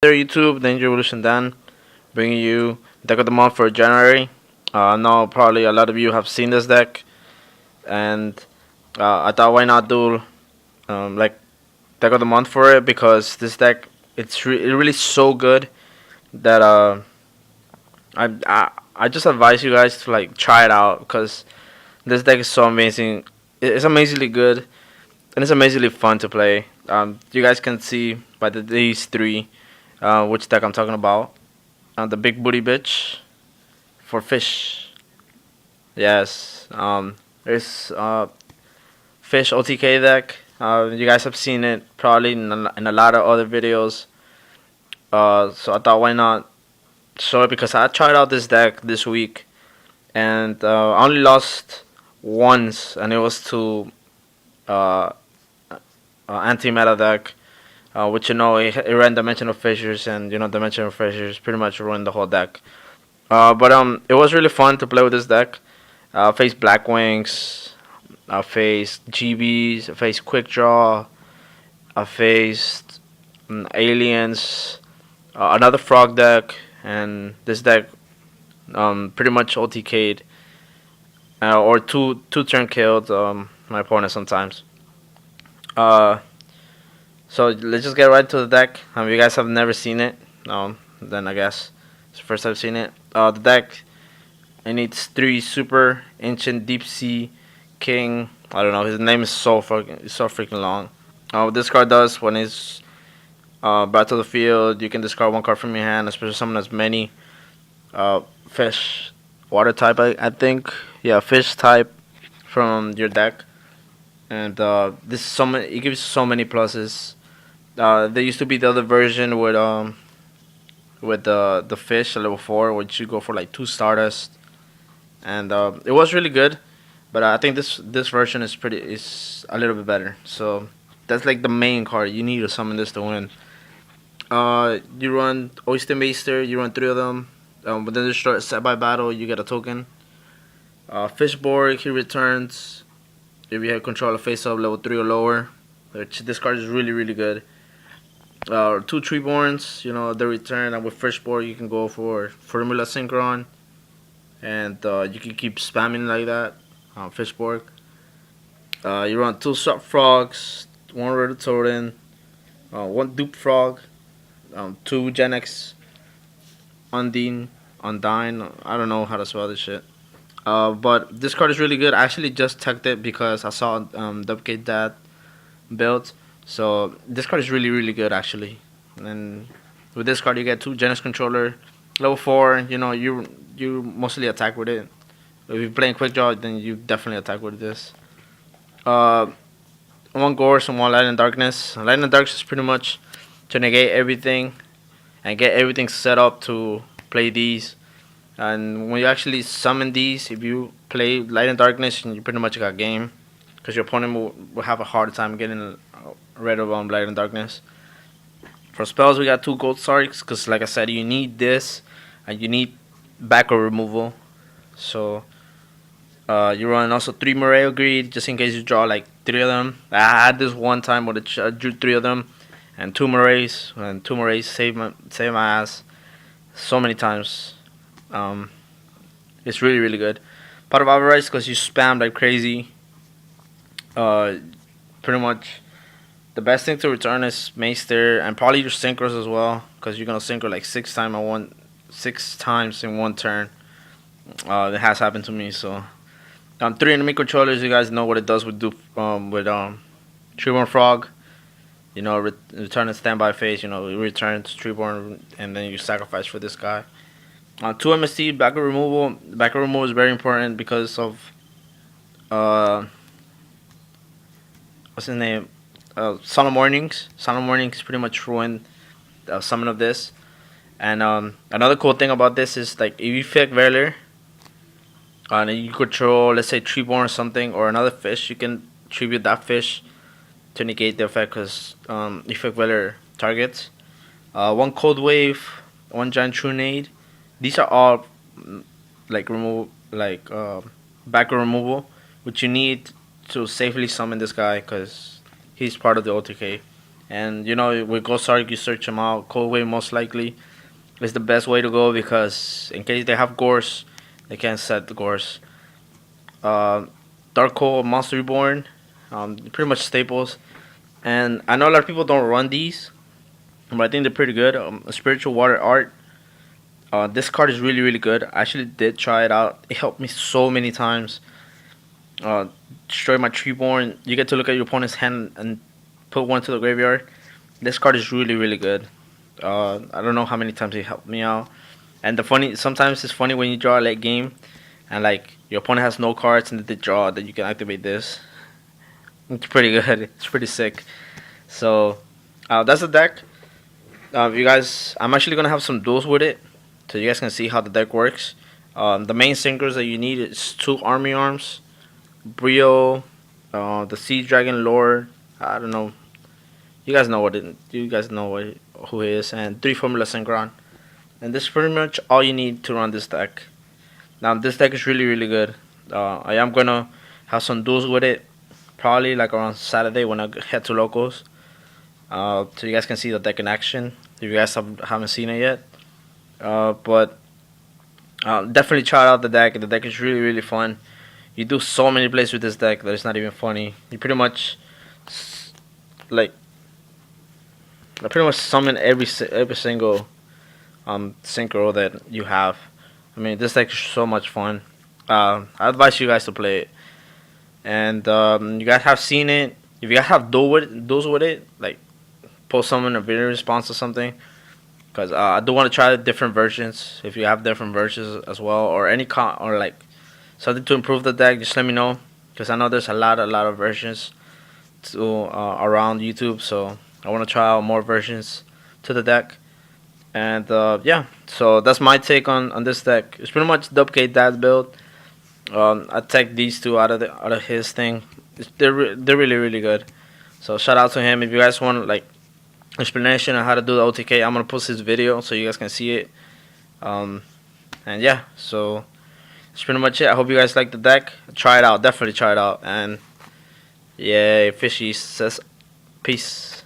There, YouTube, Danger Evolution Dan, bringing you deck of the month for January. I know probably a lot of you have seen this deck, and I thought why not do like deck of the month for it, because this deck it really so good that I just advise you guys to like try it out, because this deck is so amazing. It's amazingly good, and it's amazingly fun to play. You guys can see by these three which deck I'm talking about. The big booty bitch for fish. Yes. There's fish OTK deck. You guys have seen it probably in a lot of other videos. So I thought why not show it, because I tried out this deck this week, and I only lost once, and it was to uh, anti-meta deck. Which it ran Dimensional Fissures, and Dimensional Fissures pretty much ruined the whole deck. But it was really fun to play with this deck. I faced Black Wings, I faced GBs, I faced Quick Draw, I faced Aliens, another Frog deck, and this deck pretty much OTK'd or two turn killed my opponent sometimes. Uh, So let's just get right to the deck. If you guys have never seen it, then I guess it's the first time seen it. The deck, it needs 3 super ancient deep sea king. I don't know. His name is so freaking long. What this card does when it's brought to the field, you can discard 1 card from your hand, especially summon as many fish, water type. I think, yeah, fish type from your deck, and this is it gives so many pluses. There used to be the other version with the fish at level 4, which you go for like 2 Stardust, and it was really good. But I think this version is a little bit better. So that's like the main card you need to summon this to win. You run Oyster Maester, you run 3 of them. But then destroy set by battle, you get a token. Fishborg, he returns if you have control of face up level 3 or lower. Which this card is really good. 2 Treeborns, they return, and with Fishborg you can go for Formula Synchron, and you can keep spamming like that. Fishborg. You run 2 Swap Frogs, 1 Rototoden, 1 Dupe Frog, 2 Gen X Undine. I don't know how to spell this shit. But this card is really good. I actually just checked it because I saw Duplicate that build. So this card is really good actually. And with this card you get 2 Genesis Controller, level 4. You mostly attack with it. If you're playing Quick Draw, then you definitely attack with this. 1 Gorse and 1 Light and Darkness. Light and Darkness is pretty much to negate everything and get everything set up to play these. And when you actually summon these, if you play Light and Darkness, you pretty much got game, because your opponent will have a hard time getting rid of Light and Darkness. For spells, we got 2 Gold Sarks, because like I said, you need this, and you need background removal. So you run also 3 Moreo Greed, just in case you draw like 3 of them. I had this one time where I drew 3 of them, and 2 Morays, and 2 Morays saved my ass so many times. It's really good. Part of Avarice, because you spam like crazy. Pretty much the best thing to return is Maester, and probably your Synchros as well, because you're gonna Synchro like 6 times in one turn. It has happened to me. So 3 enemy controllers, you guys know what it does with Treeborn Frog. Return a standby phase. Returns Treeborn, and then you sacrifice for this guy. 2 MST backer removal. Backer removal is very important because of what's his name? Solemn Mornings. Solemn Mornings pretty much ruined the summon of this. And another cool thing about this is, like, if you pick Velar and you control, let's say, Treeborn or something, or another fish, you can tribute that fish to negate the effect, because Effect Velar targets. 1 Cold Wave, 1 Giant Trunade. These are all backer removal, which you need to safely summon this guy, because he's part of the OTK. And with Ghost Arc, you search them out. Cold Wave most likely is the best way to go because in case they have Gorse, they can't set the Gorse. Uh, Dark Hole, Monster Reborn, pretty much staples. And I know a lot of people don't run these, but I think they're pretty good. Spiritual Water Art. This card is really, really good. I actually did try it out. It helped me so many times. Uh, Destroy my Treeborn. You get to look at your opponent's hand and put one to the graveyard. This card is really, really good. I don't know how many times it helped me out. And sometimes it's funny when you draw a late game, and like your opponent has no cards and they draw, that you can activate this. It's pretty good. It's pretty sick. So that's the deck. You guys, I'm actually gonna have some duels with it, so you guys can see how the deck works. The main sinkers that you need is 2 army arms, Brio, the Sea Dragon Lord. I don't know. You guys know who he is, and 3 Formula Synchron. And this is pretty much all you need to run this deck. Now this deck is really, really good. I am gonna have some duels with it, probably like around Saturday when I head to locals. So you guys can see the deck in action if you guys haven't seen it yet. But definitely try out the deck. The deck is really, really fun. You do so many plays with this deck that it's not even funny. You pretty much like summon every single synchro that you have. I mean, this deck is so much fun. I advise you guys to play it. And you guys have seen it. If you guys have duels with it, like post some in a video response or something. Because I do want to try different versions. If you have different versions as well, or any or like something to improve the deck, just let me know. Because I know there's a lot of versions to around YouTube. So I want to try out more versions to the deck. And yeah, so that's my take on this deck. It's pretty much WK Dad's build. I take these two out of his thing. They're really, really good. So shout out to him. If you guys want like explanation on how to do the OTK, I'm gonna post his video so you guys can see it. And yeah, so that's pretty much it. I hope you guys like the deck. Try it out. Definitely try it out. And yeah, Fishy says peace.